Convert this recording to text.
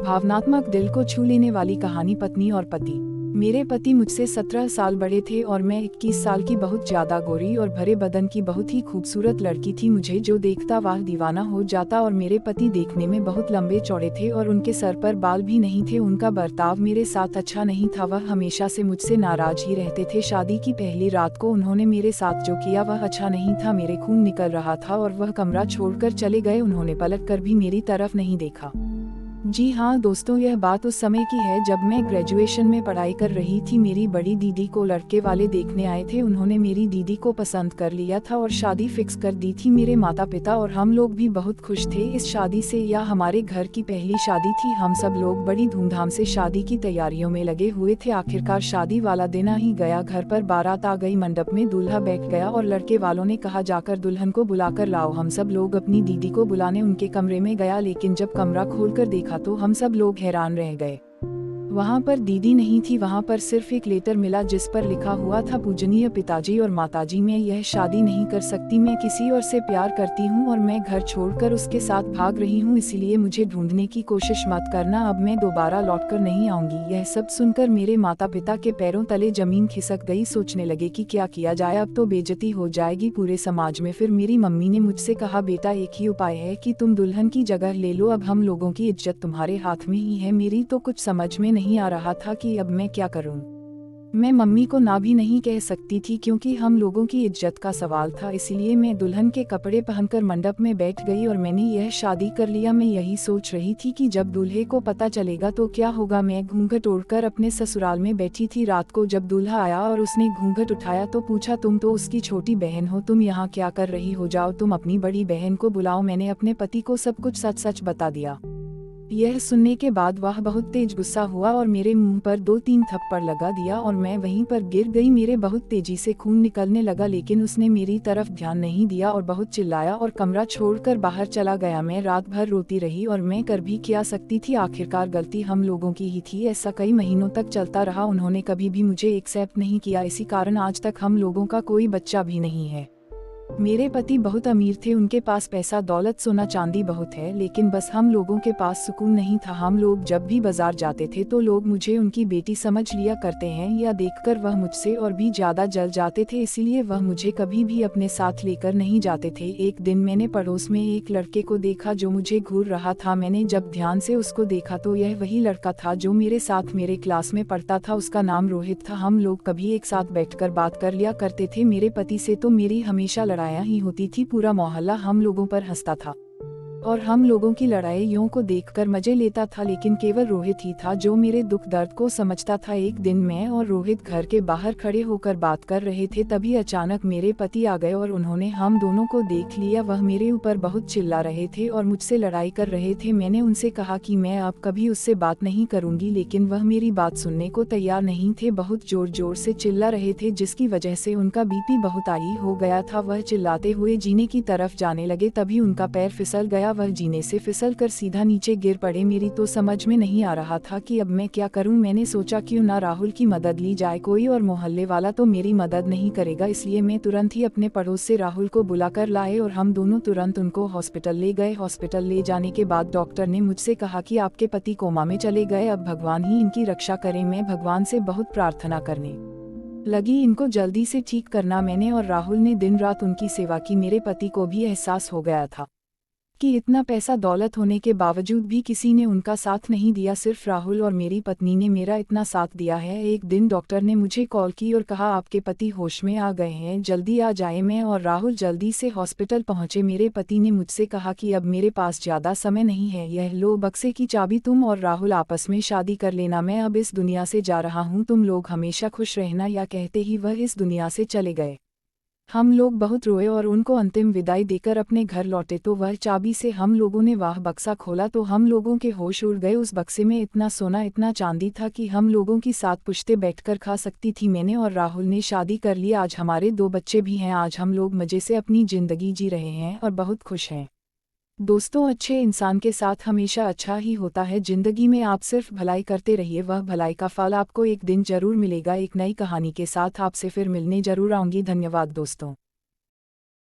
भावनात्मक, दिल को छू लेने वाली कहानी। पत्नी और पति। मेरे पति मुझसे 17 साल बड़े थे और मैं 21 साल की बहुत ज्यादा गोरी और भरे बदन की बहुत ही खूबसूरत लड़की थी। मुझे जो देखता वह दीवाना हो जाता। और मेरे पति देखने में बहुत लंबे चौड़े थे और उनके सर पर बाल भी नहीं थे। उनका बर्ताव मेरे साथ अच्छा नहीं था, वह हमेशा से मुझसे नाराज ही रहते थे। शादी की पहली रात को उन्होंने मेरे साथ जो किया वह अच्छा नहीं था। मेरे खून निकल रहा था और वह कमरा छोड़कर चले गए। उन्होंने पलट कर भी मेरी तरफ नहीं देखा। जी हाँ दोस्तों, यह बात उस समय की है जब मैं ग्रेजुएशन में पढ़ाई कर रही थी। मेरी बड़ी दीदी को लड़के वाले देखने आए थे। उन्होंने मेरी दीदी को पसंद कर लिया था और शादी फिक्स कर दी थी। मेरे माता पिता और हम लोग भी बहुत खुश थे इस शादी से। यह हमारे घर की पहली शादी थी। हम सब लोग बड़ी धूमधाम से शादी की तैयारियों में लगे हुए थे। आखिरकार शादी वाला दिन आ ही गया। घर पर बारात आ गई, मंडप में दूल्हा बैठ गया और लड़के वालों ने कहा जाकर दुल्हन को बुलाकर लाओ। हम सब लोग अपनी दीदी को बुलाने उनके कमरे में गया, लेकिन जब कमरा खोलकर देखा तो हम सब लोग हैरान रह गए। वहाँ पर दीदी नहीं थी, वहाँ पर सिर्फ एक लेटर मिला जिस पर लिखा हुआ था, पूजनीय पिताजी और माताजी, मैं यह शादी नहीं कर सकती। मैं किसी और से प्यार करती हूँ और मैं घर छोड़कर उसके साथ भाग रही हूँ, इसलिए मुझे ढूंढने की कोशिश मत करना। अब मैं दोबारा लौटकर नहीं आऊंगी। यह सब सुनकर मेरे माता पिता के पैरों तले जमीन खिसक गई। सोचने लगे कि क्या किया जाए, अब तो बेइज्जती हो जाएगी पूरे समाज में। फिर मेरी मम्मी ने मुझसे कहा, बेटा एक ही उपाय है कि तुम दुल्हन की जगह ले लो। अब हम लोगों की इज्जत तुम्हारे हाथ में ही है। मेरी तो कुछ समझ में नहीं आ रहा था कि अब मैं क्या करूं। मैं मम्मी को ना भी नहीं कह सकती थी क्योंकि हम लोगों की इज्जत का सवाल था। इसलिए मैं दुल्हन के कपड़े पहनकर मंडप में बैठ गई और मैंने यह शादी कर लिया। मैं यही सोच रही थी कि जब दूल्हे को पता चलेगा तो क्या होगा। मैं घूंघट ओढ़कर अपने ससुराल में बैठी थी। रात को जब दूल्हा आया और उसने घूंघट उठाया तो पूछा, तुम तो उसकी छोटी बहन हो, तुम यहाँ क्या कर रही हो? जाओ तुम अपनी बड़ी बहन को बुलाओ। मैंने अपने पति को सब कुछ सच सच बता दिया। यह सुनने के बाद वह बहुत तेज गुस्सा हुआ और मेरे मुंह पर 2-3 थप्पड़ लगा दिया और मैं वहीं पर गिर गई। मेरे बहुत तेजी से खून निकलने लगा, लेकिन उसने मेरी तरफ ध्यान नहीं दिया और बहुत चिल्लाया और कमरा छोड़कर बाहर चला गया। मैं रात भर रोती रही और मैं कर भी क्या सकती थी। आखिरकार गलती हम लोगों की ही थी। ऐसा कई महीनों तक चलता रहा। उन्होंने कभी भी मुझे एक्सेप्ट नहीं किया। इसी कारण आज तक हम लोगों का कोई बच्चा भी नहीं है। मेरे पति बहुत अमीर थे, उनके पास पैसा दौलत सोना चांदी बहुत है, लेकिन बस हम लोगों के पास सुकून नहीं था। हम लोग जब भी बाजार जाते थे तो लोग मुझे उनकी बेटी समझ लिया करते हैं। या देखकर वह मुझसे और भी ज्यादा जल जाते थे, इसीलिए वह मुझे कभी भी अपने साथ लेकर नहीं जाते थे। एक दिन मैंने पड़ोस में एक लड़के को देखा जो मुझे घूर रहा था। मैंने जब ध्यान से उसको देखा तो यह वही लड़का था जो मेरे साथ मेरे क्लास में पढ़ता था। उसका नाम रोहित था। हम लोग कभी एक साथ बैठकर बात कर लिया करते थे। मेरे पति से तो मेरी हमेशा लड़ाइयाँ ही होती थी। पूरा मोहल्ला हम लोगों पर हंसता था और हम लोगों की लड़ाइयों को देखकर मजे लेता था, लेकिन केवल रोहित ही था जो मेरे दुख दर्द को समझता था। एक दिन मैं और रोहित घर के बाहर खड़े होकर बात कर रहे थे, तभी अचानक मेरे पति आ गए और उन्होंने हम दोनों को देख लिया। वह मेरे ऊपर बहुत चिल्ला रहे थे और मुझसे लड़ाई कर रहे थे। मैंने उनसे कहा कि मैं अब कभी उससे बात नहीं करूंगी, लेकिन वह मेरी बात सुनने को तैयार नहीं थे। बहुत जोर जोर से चिल्ला रहे थे जिसकी वजह से उनका बीपी बहुत हाई हो गया था। वह चिल्लाते हुए जीने की तरफ जाने लगे, तभी उनका पैर फिसल गया। वह जीने से फिसल कर सीधा नीचे गिर पड़े। मेरी तो समझ में नहीं आ रहा था कि अब मैं क्या करूं। मैंने सोचा क्यों ना राहुल की मदद ली जाए। कोई और मोहल्ले वाला तो मेरी मदद नहीं करेगा, इसलिए मैं तुरंत ही अपने पड़ोस से राहुल को बुलाकर लाए और हम दोनों तुरंत उनको हॉस्पिटल ले गए। हॉस्पिटल ले जाने के बाद डॉक्टर ने मुझसे कहा कि आपके पति कोमा में चले गए, अब भगवान ही इनकी रक्षा करें। मैं भगवान से बहुत प्रार्थना करने लगी इनको जल्दी से ठीक करना। मैंने और राहुल ने दिन रात उनकी सेवा की। मेरे पति को भी एहसास हो गया था कि इतना पैसा दौलत होने के बावजूद भी किसी ने उनका साथ नहीं दिया, सिर्फ राहुल और मेरी पत्नी ने मेरा इतना साथ दिया है। एक दिन डॉक्टर ने मुझे कॉल की और कहा, आपके पति होश में आ गए हैं, जल्दी आ जाए। मैं और राहुल जल्दी से हॉस्पिटल पहुंचे। मेरे पति ने मुझसे कहा कि अब मेरे पास ज्यादा समय नहीं है, यह लो बक्से की चाबी, तुम और राहुल आपस में शादी कर लेना। मैं अब इस दुनिया से जा रहा हूँ, तुम लोग हमेशा खुश रहना। या कहते ही वह इस दुनिया से चले गए। हम लोग बहुत रोए और उनको अंतिम विदाई देकर अपने घर लौटे तो वह चाबी से हम लोगों ने वह बक्सा खोला तो हम लोगों के होश उड़ गए। उस बक्से में इतना सोना इतना चांदी था कि हम लोगों की 7 पुश्तें बैठकर खा सकती थी। मैंने और राहुल ने शादी कर ली। आज हमारे 2 बच्चे भी हैं। आज हम लोग मजे से अपनी जिंदगी जी रहे हैं और बहुत खुश हैं। दोस्तों, अच्छे इंसान के साथ हमेशा अच्छा ही होता है। जिंदगी में आप सिर्फ भलाई करते रहिए, वह भलाई का फल आपको एक दिन जरूर मिलेगा। एक नई कहानी के साथ आपसे फिर मिलने जरूर आऊंगी। धन्यवाद दोस्तों।